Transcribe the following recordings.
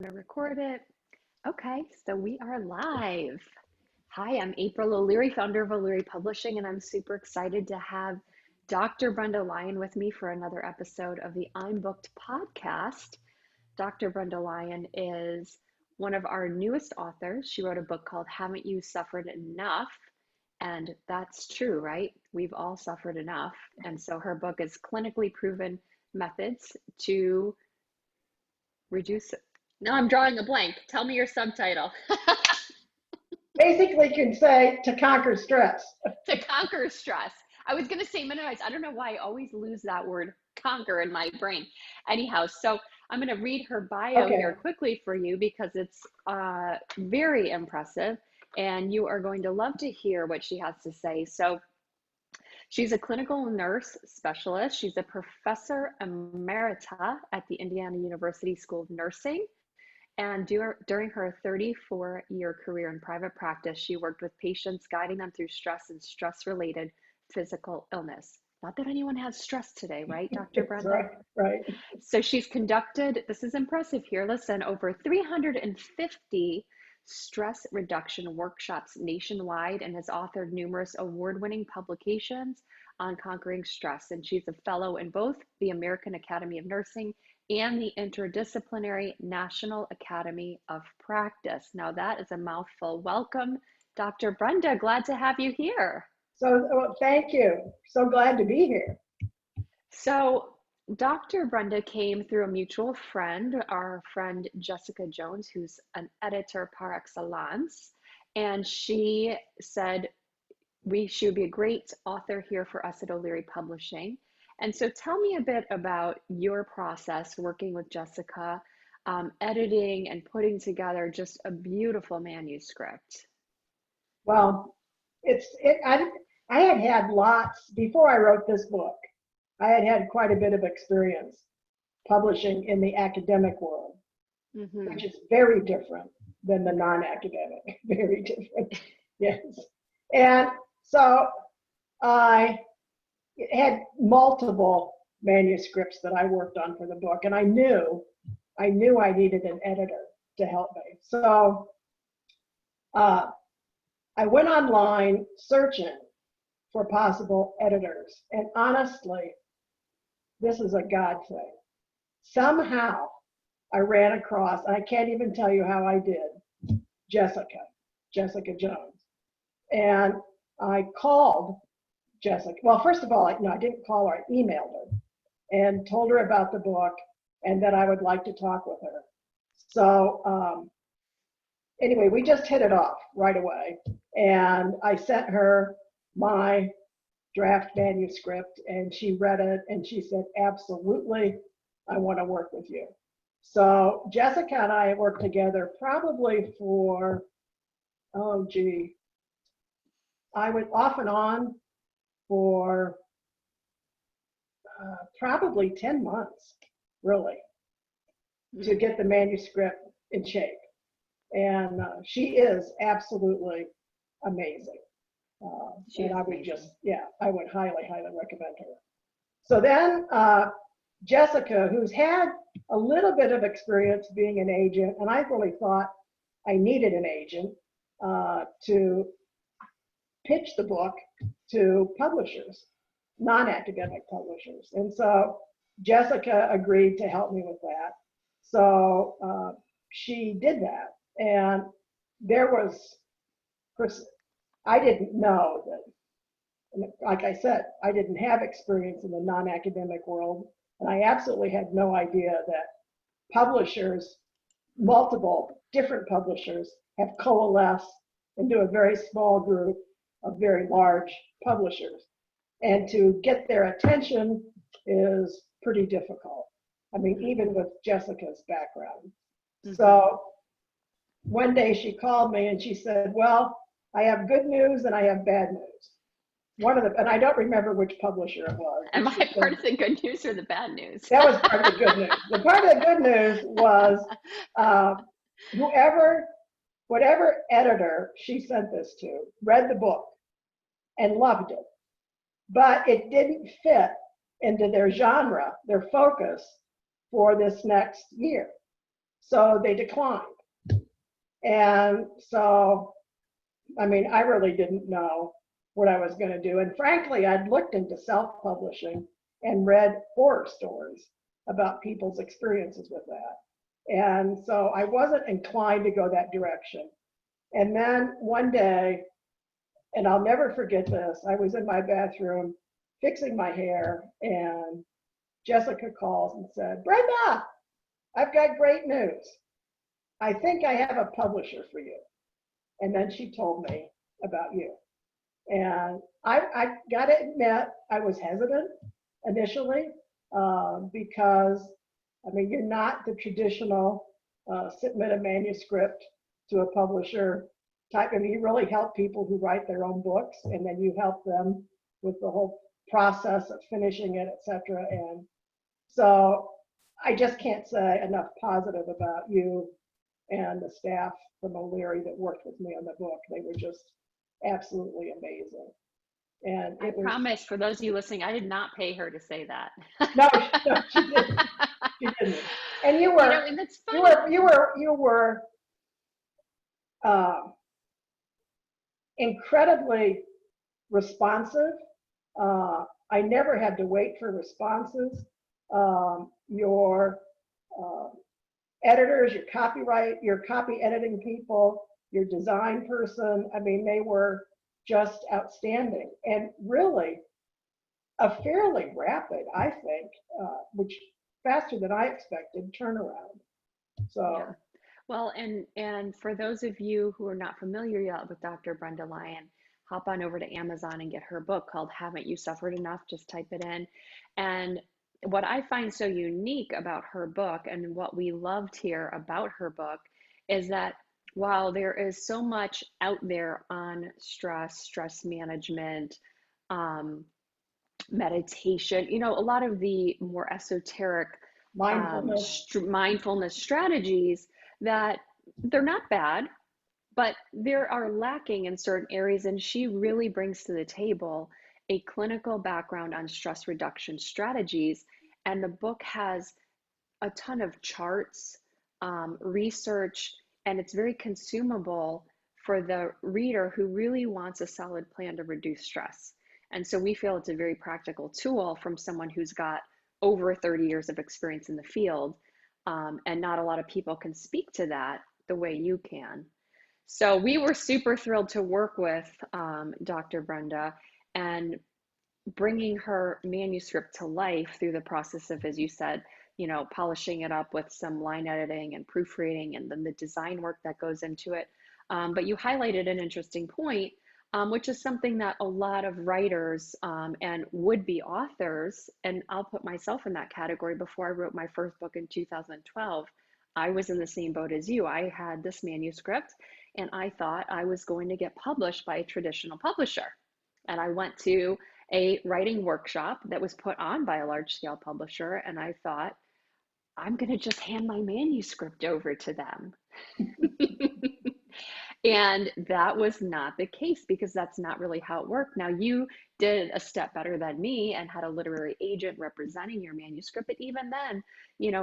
I'm gonna record it. Okay, so we are live. Hi, I'm April O'Leary, founder of O'Leary Publishing, and I'm super excited to have Dr. Brenda Lyon with me for another episode of the I'm Booked podcast. Dr. Brenda Lyon is one of our newest authors. She wrote a book called Haven't You Suffered Enough? And that's true, right? We've all suffered enough. And so her book is clinically proven methods to reduce. Now I'm drawing a blank. Tell me your subtitle. Basically can say to conquer stress. To conquer stress. I was going to say minimize. I don't know why I always lose that word conquer in my brain. Anyhow, so I'm going to read her bio Okay. here quickly for you because it's very impressive and you are going to love to hear what she has to say. So she's a clinical nurse specialist. She's a professor emerita at the Indiana University School of Nursing. And during her 34-year career in private practice, she worked with patients, guiding them through stress and stress-related physical illness. Not that anyone has stress today, right, Dr. Brenda? Right. So she's conducted, this is impressive here, listen, over 350 stress reduction workshops nationwide and has authored numerous award-winning publications on conquering stress. And she's a fellow in both the American Academy of Nursing and the Interdisciplinary National Academy of Practice. Now that is a mouthful. Welcome, Dr. Brenda. Glad to have you here. So thank you. So glad to be here. So Dr. Brenda came through a mutual friend, our friend Jessica Jones, who's an editor par excellence. And she said she would be a great author here for us at O'Leary Publishing. And so tell me a bit about your process working with Jessica, editing and putting together just a beautiful manuscript. Well, I had lots before I wrote this book. I had quite a bit of experience publishing in the academic world, which is very different than the non-academic. Very different. Yes. And so I had multiple manuscripts that I worked on for the book, and I knew I needed an editor to help me. So I went online searching for possible editors, and honestly, this is a God thing. Somehow I ran across, and I can't even tell you how I did, Jessica Jones. And I called Jessica. Well, first of all, I didn't call her. I emailed her and told her about the book and that I would like to talk with her. So anyway, we just hit it off right away. And I sent her my draft manuscript and she read it and she said, absolutely, I want to work with you. So Jessica and I worked together probably for, I was off and on for probably 10 months, really, to get the manuscript in shape. And she is absolutely amazing. And I would I would highly, highly recommend her. So then Jessica, who's had a little bit of experience being an agent, and I really thought I needed an agent to pitch the book to publishers, non-academic publishers. And so Jessica agreed to help me with that. So she did that. And there was, I didn't know that, like I said, I didn't have experience in the non-academic world. And I absolutely had no idea that publishers, multiple different publishers, have coalesced into a very small group of very large publishers. And to get their attention is pretty difficult. I mean, even with Jessica's background. So one day she called me and she said, well, I have good news and I have bad news. And I don't remember which publisher it was. Am I part of the good news or the bad news? That was part of the good news. The part of the good news was whatever editor she sent this to read the book and loved it, but it didn't fit into their genre, their focus for this next year. So they declined. And so, I mean, I really didn't know what I was going to do. And frankly, I'd looked into self-publishing and read horror stories about people's experiences with that. And so I wasn't inclined to go that direction. And then one day, and I'll never forget this, I was in my bathroom fixing my hair, and Jessica calls and said, Brenda, I've got great news. I think I have a publisher for you. And then she told me about you. And I got to admit, I was hesitant initially because, I mean, you're not the traditional submit a manuscript to a publisher type. I mean, you really help people who write their own books, and then you help them with the whole process of finishing it, etc. And so I just can't say enough positive about you and the staff from O'Leary that worked with me on the book. They were just absolutely amazing. And I promise, for those of you listening, I did not pay her to say that. No, no, she didn't. She didn't. And you were, and that's funny. you were incredibly responsive. I never had to wait for responses. Your editors, your copy editing people, your design person, I mean, they were just outstanding, and really a fairly rapid, I think, which faster than I expected, turnaround. So. Yeah. Well, and for those of you who are not familiar yet with Dr. Brenda Lyon, hop on over to Amazon and get her book called Haven't You Suffered Enough? Just type it in. And what I find so unique about her book, and what we loved here about her book, is that while there is so much out there on stress management, meditation, a lot of the more esoteric mindfulness strategies, that they're not bad, but there are lacking in certain areas. And she really brings to the table a clinical background on stress reduction strategies. And the book has a ton of charts, research, and it's very consumable for the reader who really wants a solid plan to reduce stress. And so we feel it's a very practical tool from someone who's got over 30 years of experience in the field. And not a lot of people can speak to that the way you can. So we were super thrilled to work with Dr. Brenda and bringing her manuscript to life through the process of, as you said, polishing it up with some line editing and proofreading, and then the design work that goes into it. But you highlighted an interesting point, which is something that a lot of writers and would-be authors, and I'll put myself in that category. Before I wrote my first book in 2012, I was in the same boat as you. I had this manuscript and I thought I was going to get published by a traditional publisher. And I went to a writing workshop that was put on by a large-scale publisher, and I thought, I'm going to just hand my manuscript over to them. And that was not the case, because that's not really how it worked. Now, you did a step better than me and had a literary agent representing your manuscript. But even then,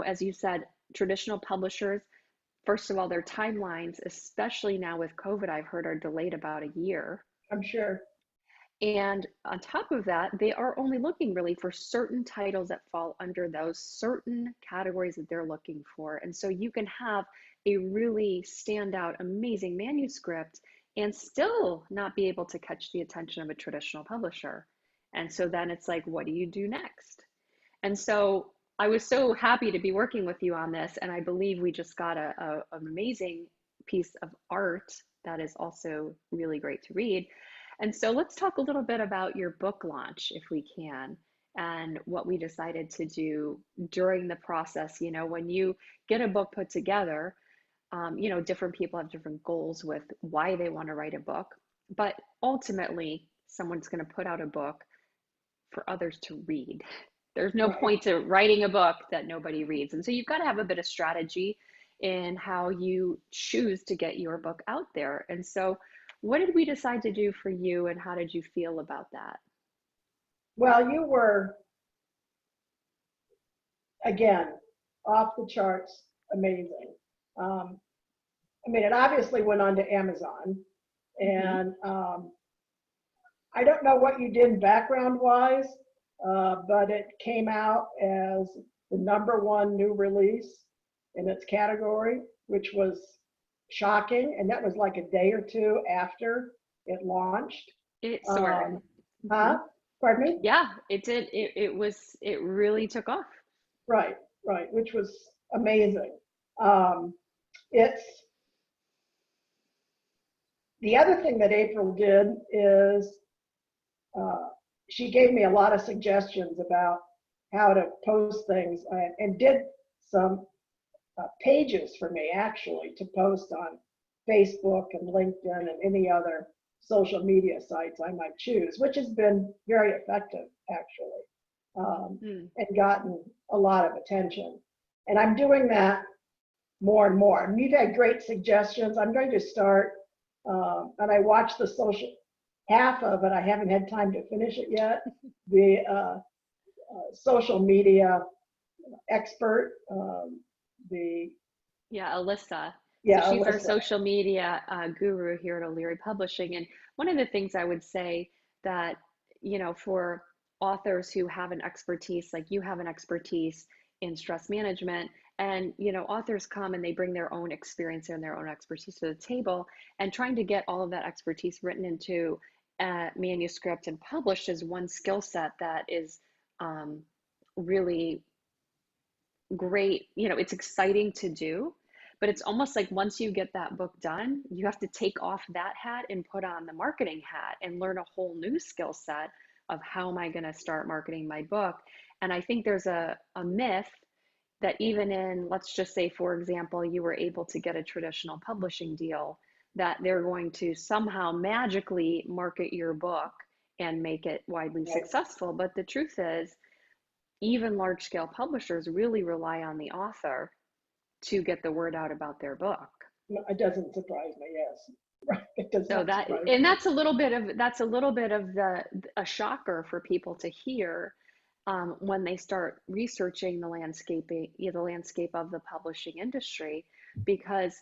as you said, traditional publishers, first of all, their timelines, especially now with COVID, I've heard, are delayed about a year. I'm sure. And on top of that, they are only looking really for certain titles that fall under those certain categories that they're looking for. And so you can have a really standout, amazing manuscript and still not be able to catch the attention of a traditional publisher. And so then it's like, what do you do next? And so I was so happy to be working with you on this. And I believe we just got an amazing piece of art that is also really great to read. And so let's talk a little bit about your book launch, if we can, and what we decided to do during the process. When you get a book put together, different people have different goals with why they want to write a book, but ultimately someone's going to put out a book for others to read. There's no point to writing a book that nobody reads. And so you've got to have a bit of strategy in how you choose to get your book out there. And so what did we decide to do for you, and how did you feel about that? Well, you were, again, off the charts amazing. I mean, it obviously went on to Amazon, Mm-hmm. and I don't know what you did background wise, but it came out as the #1 new release in its category, which was shocking. And that was like a day or two after it launched. It soared. Um, Hmm. huh? Pardon me? Yeah, it did. It really took off. Right, right, which was amazing. Um, it's the other thing that April did is uh, she gave me a lot of suggestions about how to post things and did some pages for me actually to post on Facebook and LinkedIn and any other social media sites I might choose, which has been very effective actually, Mm. and gotten a lot of attention. And I'm doing that more and more. And you've had great suggestions. I'm going to start, and I watched the social half of it. I haven't had time to finish it yet. The social media expert, the Yeah, Alyssa. So yeah, she's our Alyssa. social media guru here at O'Leary Publishing. And one of the things I would say that, for authors who have an expertise, like you have an expertise in stress management, and, authors come and they bring their own experience and their own expertise to the table, and trying to get all of that expertise written into a manuscript and published is one skill set that is um, really great. It's exciting to do, but it's almost like once you get that book done, you have to take off that hat and put on the marketing hat and learn a whole new skill set of how am I going to start marketing my book. And I think there's a myth that even in, let's just say, for example, you were able to get a traditional publishing deal, that they're going to somehow magically market your book and make it widely Right. successful. But the truth is, even large scale publishers really rely on the author to get the word out about their book. No, it doesn't surprise me. Yes, right. It does So not that, surprise and me. that's a little bit of a shocker for people to hear when they start researching the landscape of the publishing industry, because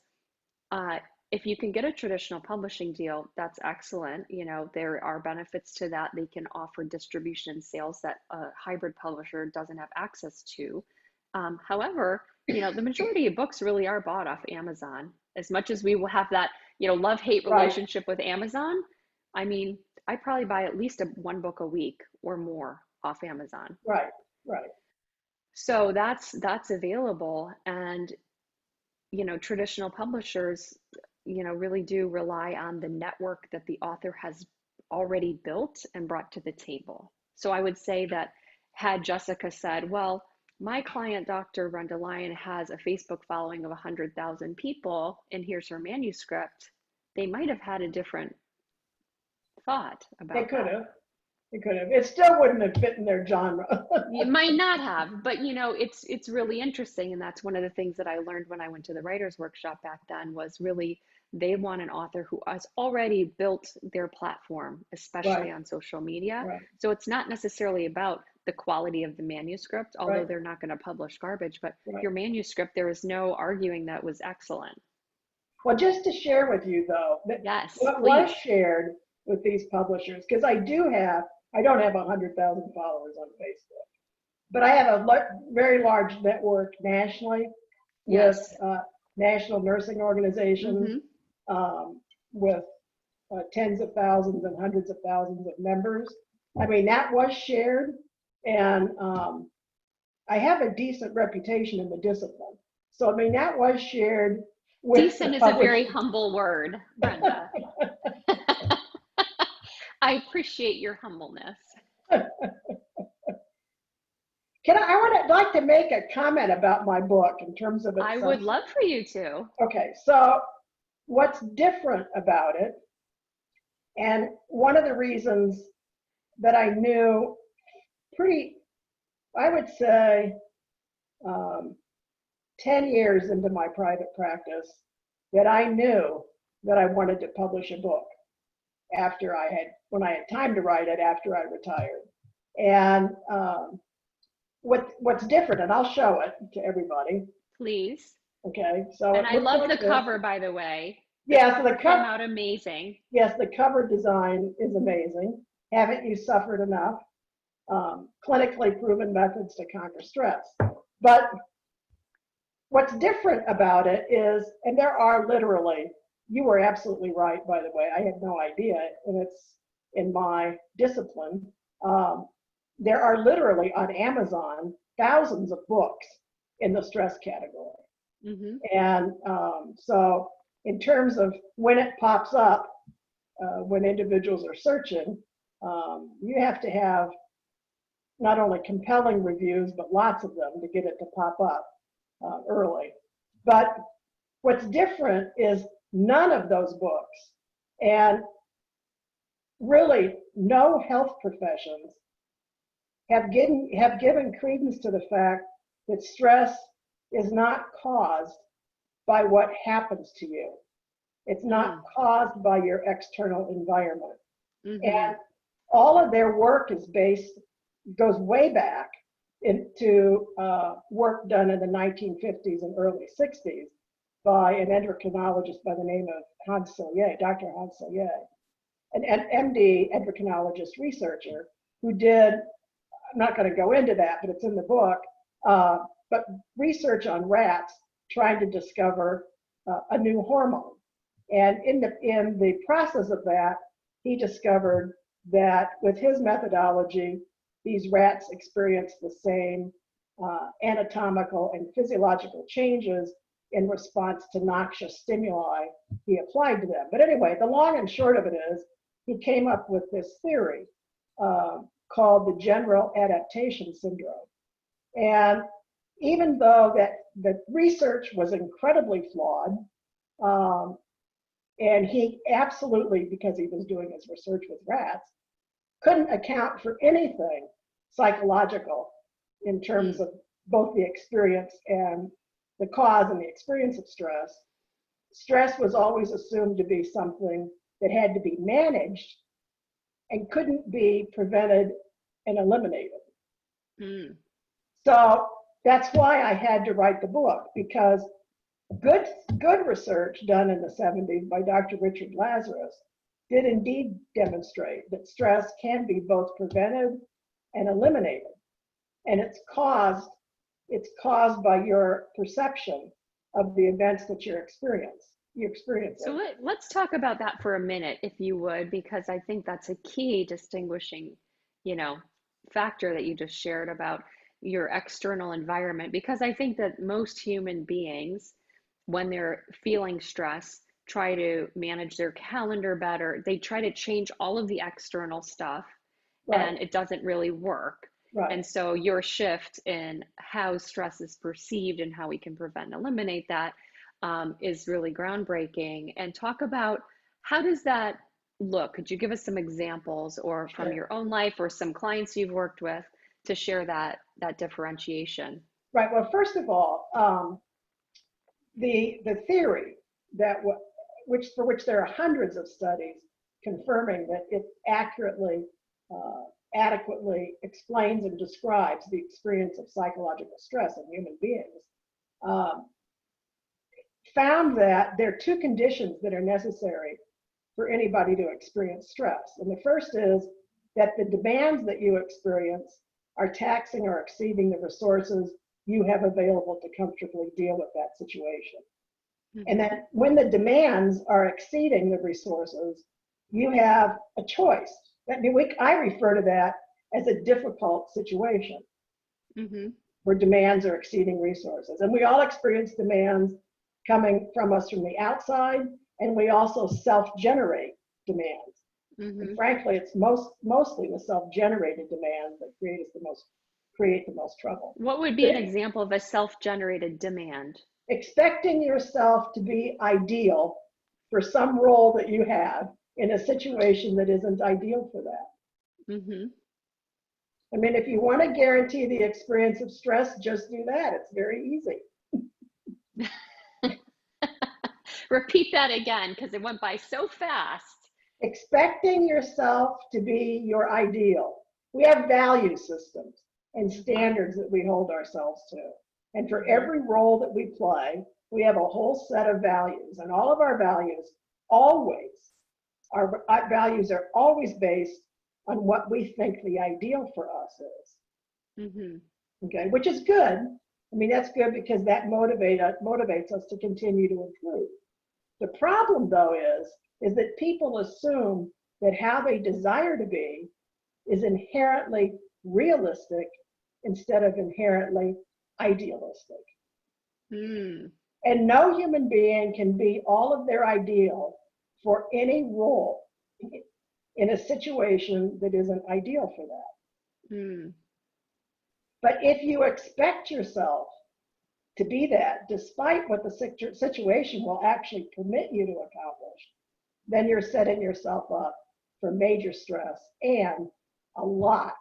uh, if you can get a traditional publishing deal, that's excellent. There are benefits to that. They can offer distribution and sales that a hybrid publisher doesn't have access to. However, the majority of books really are bought off Amazon. As much as we will have that, love-hate Right, relationship with Amazon, I mean, I probably buy at least one book a week or more off Amazon. right, right. So that's available. And traditional publishers, really do rely on the network that the author has already built and brought to the table. So I would say that had Jessica said, well, my client, Dr. Brenda Lyon, has a Facebook following of 100,000 people, and here's her manuscript, they might have had a different thought They about could that. have. They could have. It still wouldn't have fit in their genre. You might not have, but it's really interesting, and that's one of the things that I learned when I went to the writers workshop back then, was really they want an author who has already built their platform, especially Right, on social media. right, So it's not necessarily about the quality of the manuscript, although right, they're not going to publish garbage, but right. your manuscript, there is no arguing that was excellent. Well, just to share with you though, that Yes, what was please. shared with these publishers, because I don't have 100,000 followers on Facebook, but I have a very large network nationally with Yes. national nursing organizations, Mm-hmm. with tens of thousands and hundreds of thousands of members. I mean, that was shared, and I have a decent reputation in the discipline. So, I mean, that was shared with the Decent is a very publishers. humble word, Brenda. I appreciate your humbleness. I would like to make a comment about my book in terms of its I would substance. love for you to. Okay, so what's different about it, and one of the reasons that I knew pretty, I would say, um, 10 years into my private practice, that I knew that I wanted to publish a book when I had time to write it after I retired. And what's different, and I'll show it to everybody, Please. Okay, so And it I looks love the like this. cover, by the way. The Yeah, so cover came out amazing. yes, the cover design is amazing. Haven't you suffered enough? Clinically proven methods to conquer stress. But what's different about it is, and there are literally, you were absolutely right, by the way, I had no idea, and it's in my discipline. Um, there are literally on Amazon thousands of books in the stress category. Hmm. And so, in terms of when it pops up, when individuals are searching, you have to have not only compelling reviews, but lots of them to get it to pop up early. But what's different is none of those books, and really no health professions have given credence to the fact that stress is not caused by what happens to you. It's not caused by your external environment. Mm-hmm. And all of their work goes way back into work done in the 1950s and early 60s by an endocrinologist by the name of Hans Selye, Dr. Hans Selye, an MD endocrinologist researcher who did, I'm not going to go into that, but it's in the book, but research on rats trying to discover a new hormone. And in the process of that, he discovered that with his methodology, these rats experience the same anatomical and physiological changes in response to noxious stimuli he applied to them. But anyway, the long and short of it is, he came up with this theory called the general adaptation syndrome. And even though that the research was incredibly flawed, and he absolutely, because he was doing his research with rats, couldn't account for anything psychological in terms of both the experience and the cause and the experience of stress. Stress was always assumed to be something that had to be managed and couldn't be prevented and eliminated. Mm. So that's why I had to write the book, because good research done in the 70s by Dr. Richard Lazarus did indeed demonstrate that stress can be both prevented and eliminated. And it's caused by your perception of the events that you experience. So let's talk about that for a minute, if you would, because I think that's a key distinguishing, you know, factor that you just shared about your external environment. Because I think that most human beings, when they're feeling stress, try to manage their calendar better. They try to change all of the external stuff, Right, and it doesn't really work. right. And so your shift in how stress is perceived and how we can prevent and eliminate that is really groundbreaking. And talk about, how does that look? Could you give us some examples, or from Sure. your own life or some clients you've worked with, to share that differentiation? Right. Well, first of all, the theory that for which there are hundreds of studies confirming that it accurately, adequately explains and describes the experience of psychological stress in human beings, um, found that there are two conditions that are necessary for anybody to experience stress. And the first is that the demands that you experience are taxing or exceeding the resources you have available to comfortably deal with that situation. And Mm-hmm. then when the demands are exceeding the resources, you have a choice. I refer to that as a difficult situation Mm-hmm. where demands are exceeding resources. And we all experience demands coming from us from the outside, and we also self-generate demands. And Mm-hmm. frankly, it's mostly the self-generated demands that create the most trouble. What would be But an example of a self-generated demand? expecting yourself to be ideal for some role that you have in a situation that isn't ideal for that. Mm-hmm. I mean, if you want to guarantee the experience of stress, just do that. It's very easy. Repeat that again, because it went by so fast. Expecting yourself to be your ideal. We have value systems and Mm-hmm. standards that we hold ourselves to. And for Mm-hmm. every role that we play, we have a whole set of values, and all of our values always, our values are always based on what we think the ideal for us is. Okay, which is good. I mean, that's good because that motivates us to continue to improve. The problem, though, is that people assume that how they desire to be is inherently realistic instead of inherently idealistic. And no human being can be all of their ideal for any role in a situation that isn't ideal for that. But if you expect yourself to be that, despite what the situation will actually permit you to accomplish, then you're setting yourself up for major stress and a lot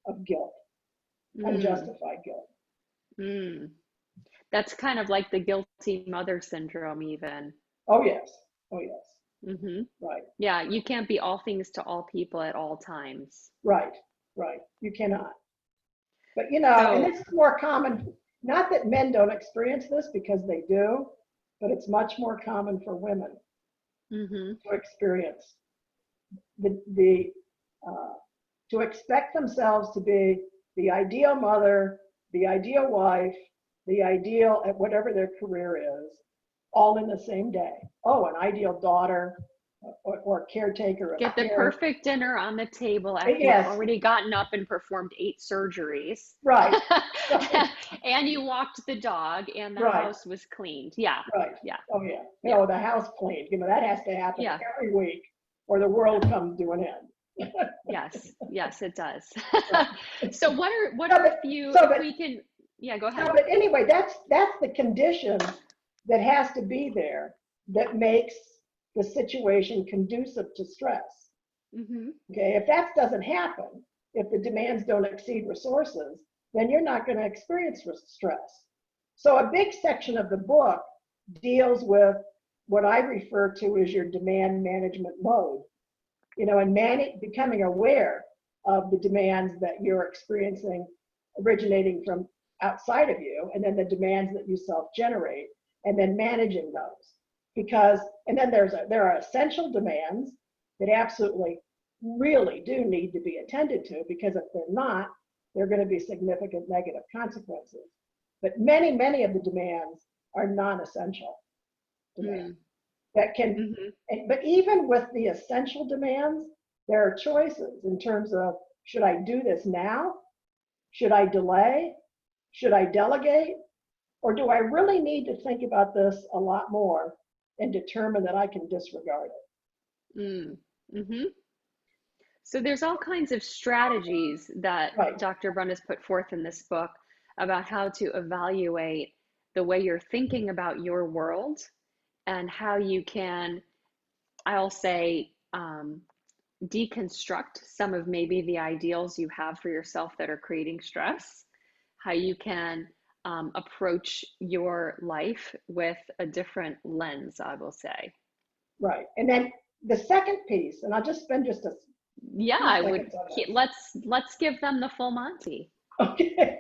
of guilt, unjustified guilt. That's kind of like the guilty mother syndrome, even. Oh, yes. Oh, yes. Right. Yeah, you can't be all things to all people at all times. Right. You cannot. But, and this is more common, not that men don't experience this, because they do, but it's much more common for women to experience to expect themselves to be the ideal mother, the ideal wife, the ideal at whatever their career is, all in the same day. Oh, an ideal daughter or caretaker. Get the perfect dinner on the table after you've already gotten up and performed 8 surgeries. Right. And you walked the dog and the house was cleaned. Yeah. Right. Yeah. Oh, yeah. No, the house cleaned. That has to happen every week or the world comes to an end. Yes, it does. So what are a few, if we can, go ahead. No, but anyway, that's the condition that has to be there that makes the situation conducive to stress. Okay, if that doesn't happen, if the demands don't exceed resources, then you're not going to experience stress. So a big section of the book deals with what I refer to as your demand management mode. And becoming aware of the demands that you're experiencing originating from outside of you, and then the demands that you self-generate, and then managing those. And then there are essential demands that absolutely really do need to be attended to, because if they're not, there are going to be significant negative consequences. But many, many of the demands are non-essential demands. That can, but even with the essential demands, there are choices in terms of, should I do this now? Should I delay? Should I delegate? Or do I really need to think about this a lot more and determine that I can disregard it? So there's all kinds of strategies that Dr. Brendas put forth in this book about how to evaluate the way you're thinking about your world and how you can, I'll say, deconstruct some of maybe the ideals you have for yourself that are creating stress, how you can approach your life with a different lens, I will say. Right. And then the second piece, and I'll just spend just a I would, let's give them the full Monty. Okay.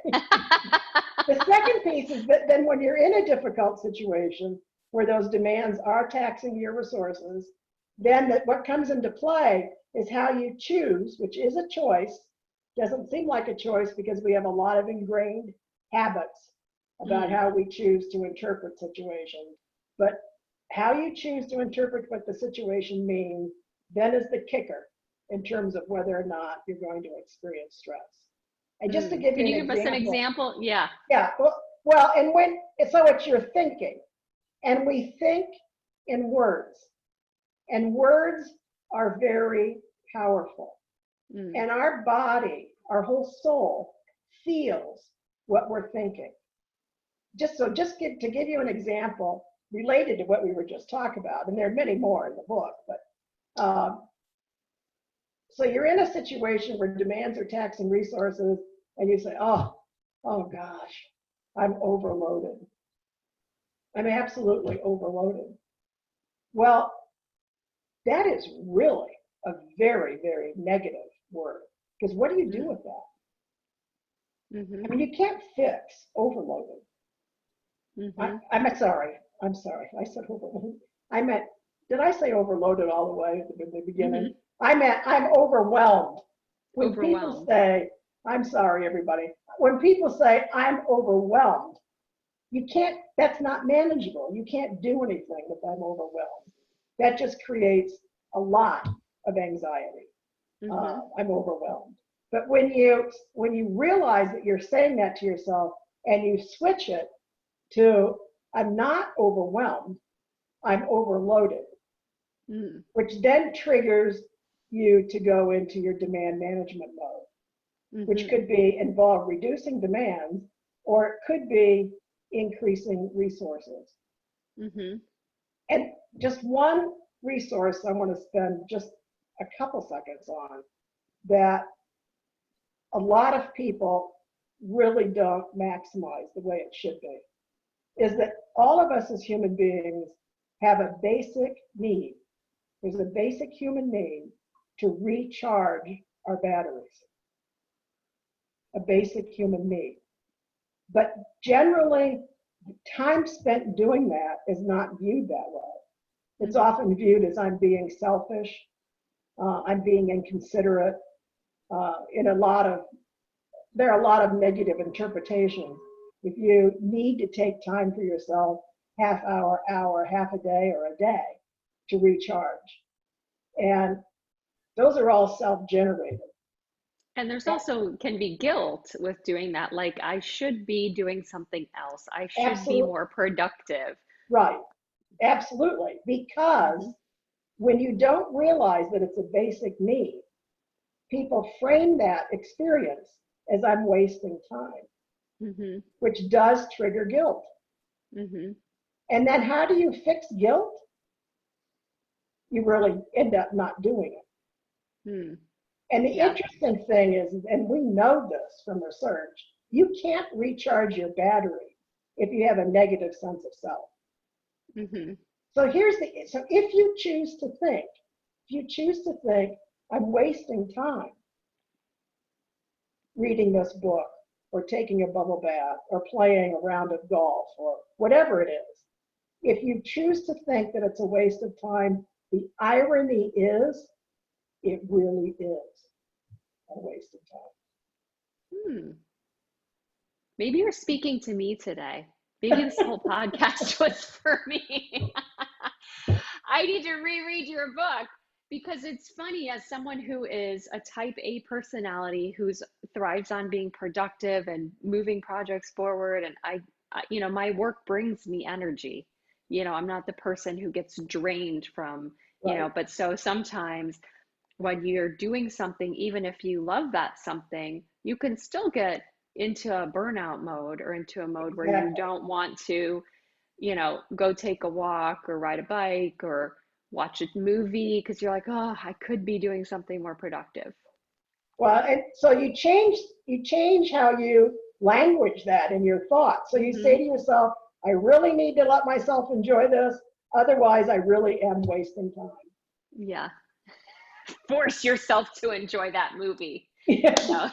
The second piece is that then when you're in a difficult situation where those demands are taxing your resources, then what comes into play is how you choose, which is a choice. Doesn't seem like a choice because we have a lot of ingrained habits about how we choose to interpret situations. But how you choose to interpret what the situation means then is the kicker in terms of whether or not you're going to experience stress. And just to give Can you give us an example? Yeah. Yeah. Well, and so it's your thinking, and we think in words, and words are very powerful. And our body, our whole soul, feels what we're thinking. To give you an example related to what we were just talking about, and there are many more in the book, but so you're in a situation where demands are taxing resources, and you say, oh gosh, I'm overloaded. I'm absolutely overloaded. Well, that is really a very, very negative word, because what do you do with that? I mean, you can't fix overloaded. I'm sorry, I'm sorry, I said overloaded. I meant, did I say overloaded all the way at the beginning? Hmm. I meant I'm overwhelmed. When people Overwhelmed. say, I'm sorry, everybody, when people say I'm overwhelmed, you can't, that's not manageable. You can't do anything if I'm overwhelmed. That just creates a lot of anxiety. Hmm. I'm overwhelmed. But when you realize that you're saying that to yourself and you switch it to I'm not overwhelmed, I'm overloaded, Mm. which then triggers you to go into your demand management mode, which Hmm. could be involve reducing demands or it could be increasing resources. Hmm. And just one resource I want to spend just a couple seconds on that a lot of people really don't maximize the way it should be is that all of us as human beings have a basic need. There's a basic human need to recharge our batteries, a basic human need. But generally, time spent doing that is not viewed that way. It's Hmm. often viewed as I'm being selfish, I'm being inconsiderate. In a lot of there are a lot of negative interpretations. If you need to take time for yourself, hour, half a day, or a day to recharge, and those are all self-generated. And there's also can be guilt with doing that. Like, I should be doing something else. I should be Absolutely more productive. right. Absolutely, because Hmm. when you don't realize that it's a basic need, people frame that experience as I'm wasting time, Hmm. which does trigger guilt. Hmm. And then how do you fix guilt? You really end up not doing it. Mm. And the Yeah. interesting thing is, and we know this from research, you can't recharge your battery if you have a negative sense of self. Hmm. So if you choose to think, I'm wasting time reading this book or taking a bubble bath or playing a round of golf or whatever it is, if you choose to think that it's a waste of time, the irony is it really is a waste of time. Hmm. Maybe you're speaking to me today. Maybe this whole podcast was for me. I need to reread your book because it's funny, as someone who is a type A personality who's thrives on being productive and moving projects forward, and my work brings me energy. I'm not the person who gets drained from, Right, but so sometimes when you're doing something, even if you love that something, you can still get into a burnout mode or into a mode where you exactly. don't want to, go take a walk or ride a bike or watch a movie because you're like, oh, I could be doing something more productive. Well, and so you change how you language that in your thoughts. So you say Hmm. to yourself, I really need to let myself enjoy this. Otherwise, I really am wasting time. Yeah. Force yourself to enjoy that movie. Yes. No.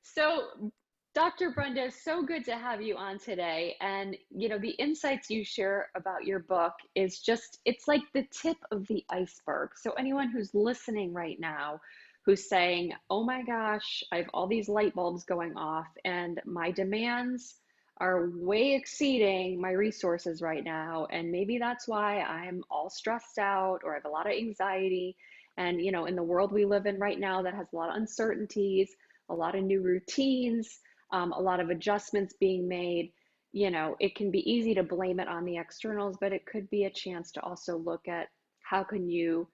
So, Dr. Brenda, so good to have you on today. And, the insights you share about your book is just, it's like the tip of the iceberg. So, anyone who's listening right now, who's saying, oh my gosh, I have all these light bulbs going off, and my demands are way exceeding my resources right now. And maybe that's why I'm all stressed out or I have a lot of anxiety. And, in the world we live in right now that has a lot of uncertainties, a lot of new routines, a lot of adjustments being made. It can be easy to blame it on the externals, but it could be a chance to also look at how can you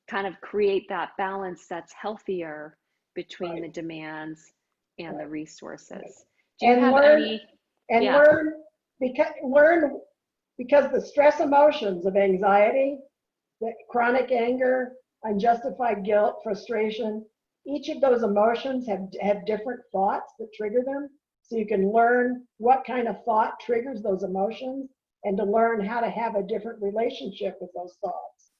kind of create that balance that's healthier between Right, the demands and the right, right. resources. Do you And have any? and Yeah. learn because the stress emotions of anxiety, the chronic anger, unjustified guilt, frustration, each of those emotions have different thoughts that trigger them. So you can learn what kind of thought triggers those emotions and to learn how to have a different relationship with those thoughts.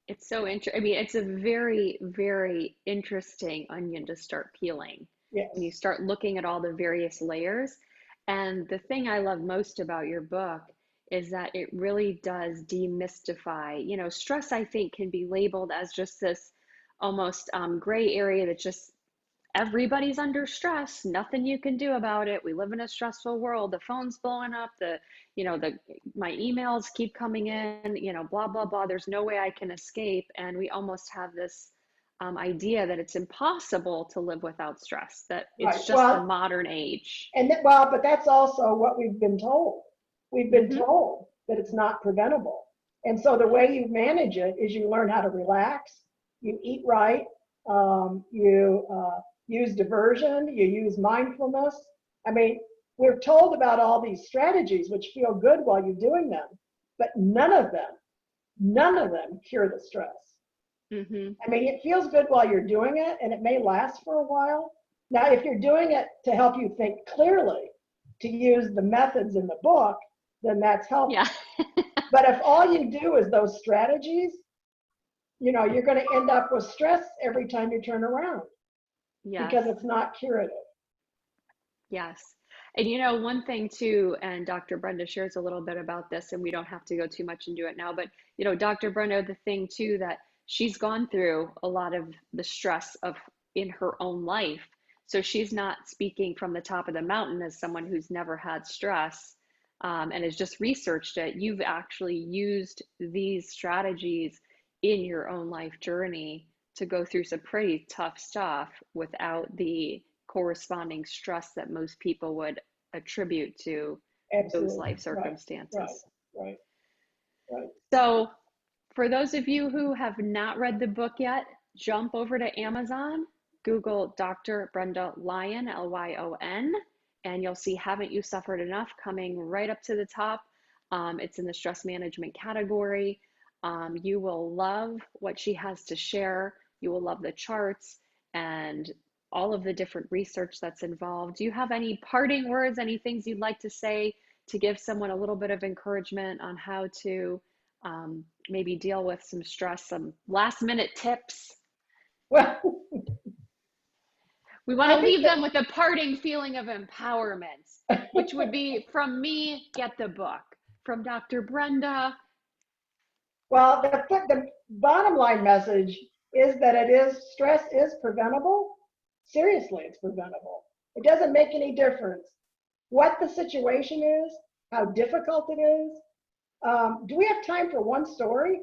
It's so interesting. I mean, it's a very, very interesting onion to start peeling when you Yes. start looking at all the various layers. And the thing I love most about your book is that it really does demystify. Stress, I think, can be labeled as just this almost gray area that just everybody's under stress, nothing you can do about it. We live in a stressful world. The phone's blowing up, my emails keep coming in, blah blah blah. There's no way I can escape, and we almost have this idea that it's impossible to live without stress, that Right. it's just the Well, modern age. but that's also what we've been told. We've been Hmm. told that it's not preventable. And so the way you manage it is you learn how to relax, you eat right, you use diversion, you use mindfulness. I mean, we're told about all these strategies which feel good while you're doing them, but none of them cure the stress. Hmm. I mean, it feels good while you're doing it, and it may last for a while. Now, if you're doing it to help you think clearly, to use the methods in the book, then that's Yeah. helpful. But if all you do is those strategies, you're going to end up with stress every time you turn around Yes. because it's not curative. Yes. And one thing too, and Dr. Brenda shares a little bit about this, and we don't have to go too much into it now, but Dr. Brenda, the thing too, that she's gone through a lot of the stress of in her own life. So she's not speaking from the top of the mountain as someone who's never had stress, and has just researched it. You've actually used these strategies in your own life journey to go through some pretty tough stuff without the corresponding stress that most people would attribute to those Absolutely. life Right, right, circumstances. right, right. So, for those of you who have not read the book yet, jump over to Amazon, Google Dr. Brenda Lyon, Lyon, and you'll see Haven't You Suffered Enough coming right up to the top. It's in the stress management category. You will love what she has to share. You will love the charts and all of the different research that's involved. Do you have any parting words, any things you'd like to say to give someone a little bit of encouragement on how to maybe deal with some stress, some last minute tips? Well, We want I to think leave them with a parting feeling of empowerment, that, which would be from me, get the book. From Dr. Brenda, well, the bottom line message is that stress is preventable. Seriously, it's preventable. It doesn't make any difference what the situation is, how difficult it is. Do we have time for one story?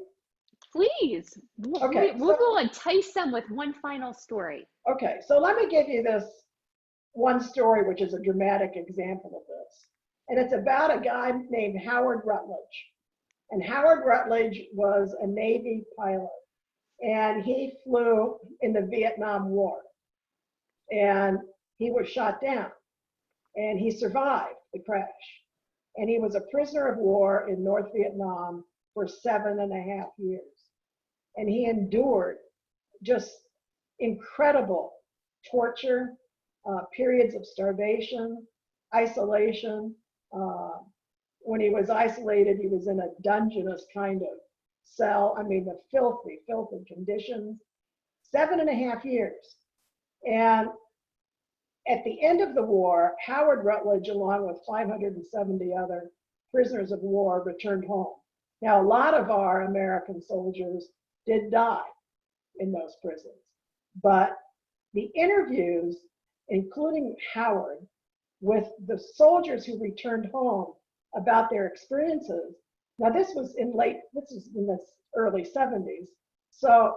please. We Okay, will entice them with one final story. so let me give you this one story, which is a dramatic example of this. And it's about a guy named Howard Rutledge. And Howard Rutledge was a Navy pilot, and he flew in the Vietnam War. And he was shot down, and he survived the crash. And he was a prisoner of war in North Vietnam for 7.5 years. And he endured just incredible torture, periods of starvation, isolation. When he was isolated, he was in a dungeonous kind of cell. I mean, the filthy, filthy conditions. 7.5 years. And at the end of the war, Howard Rutledge, along with 570 other prisoners of war, returned home. Now, a lot of our American soldiers did die in those prisons, but the interviews, including Howard, with the soldiers who returned home about their experiences. Now, this was in the early 70s. So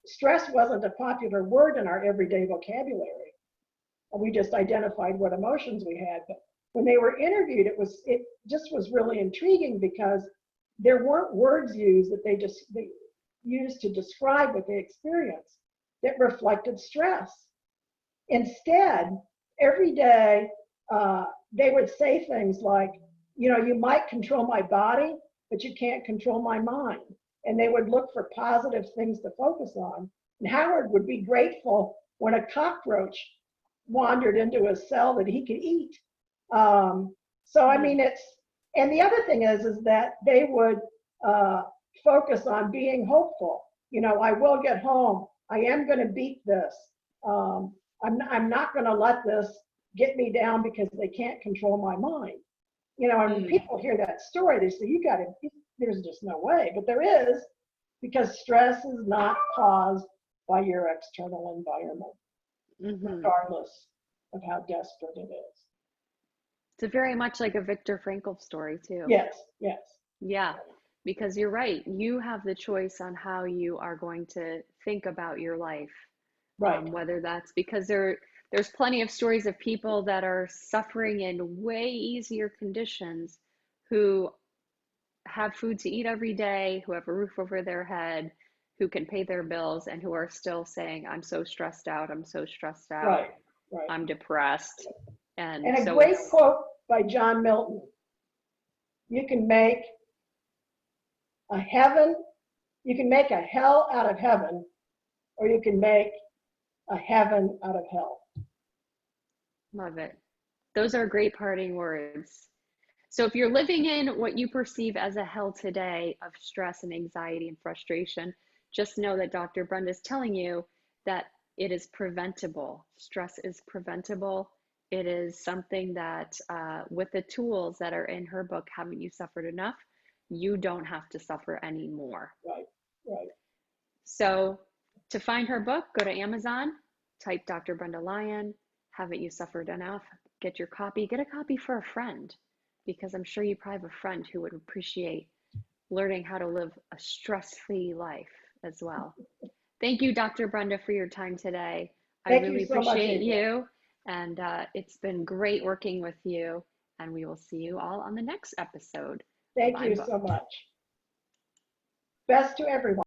stress wasn't a popular word in our everyday vocabulary. We just identified what emotions we had. But when they were interviewed, it just was really intriguing because there weren't words used that they used to describe what they experienced that reflected stress. Instead, every day they would say things like, you might control my body, but you can't control my mind. And they would look for positive things to focus on. And Howard would be grateful when a cockroach wandered into his cell that he could eat. So, I mean, and the other thing is that they would focus on being hopeful. I will get home. I am going to beat this. I'm not going to let this get me down because they can't control my mind. You know, and when people hear that story, they say, there's just no way. But there is, because stress is not caused by your external environment, regardless of how desperate it is. It's very much like a Viktor Frankl story too. Yes, yes. Yeah, because you're right. You have the choice on how you are going to think about your life. Right, Whether that's because there's plenty of stories of people that are suffering in way easier conditions who have food to eat every day, who have a roof over their head, who can pay their bills, and who are still saying, I'm so stressed out, I'm so stressed out, right, right. I'm depressed. And And a so great it's, quote by John Milton: you can make a heaven, you can make a hell out of heaven, or you can make a heaven out of hell. love it. Those are great parting words. So if you're living in what you perceive as a hell today of stress and anxiety and frustration, just know that Dr. Brenda is telling you that it is preventable. Stress is preventable. It is something that, with the tools that are in her book, Haven't You Suffered Enough? You don't have to suffer anymore. Right, right. So to find her book, go to Amazon, type Dr. Brenda Lyon, Haven't You Suffered Enough? Get your copy. Get a copy for a friend, because I'm sure you probably have a friend who would appreciate learning how to live a stress-free life as well. Thank you, Dr. Brenda, for your time today. I Thank you really so much, appreciate April. you, and it's been great working with you, and we will see you all on the next episode of Thank you iBook. so much. Best to everyone.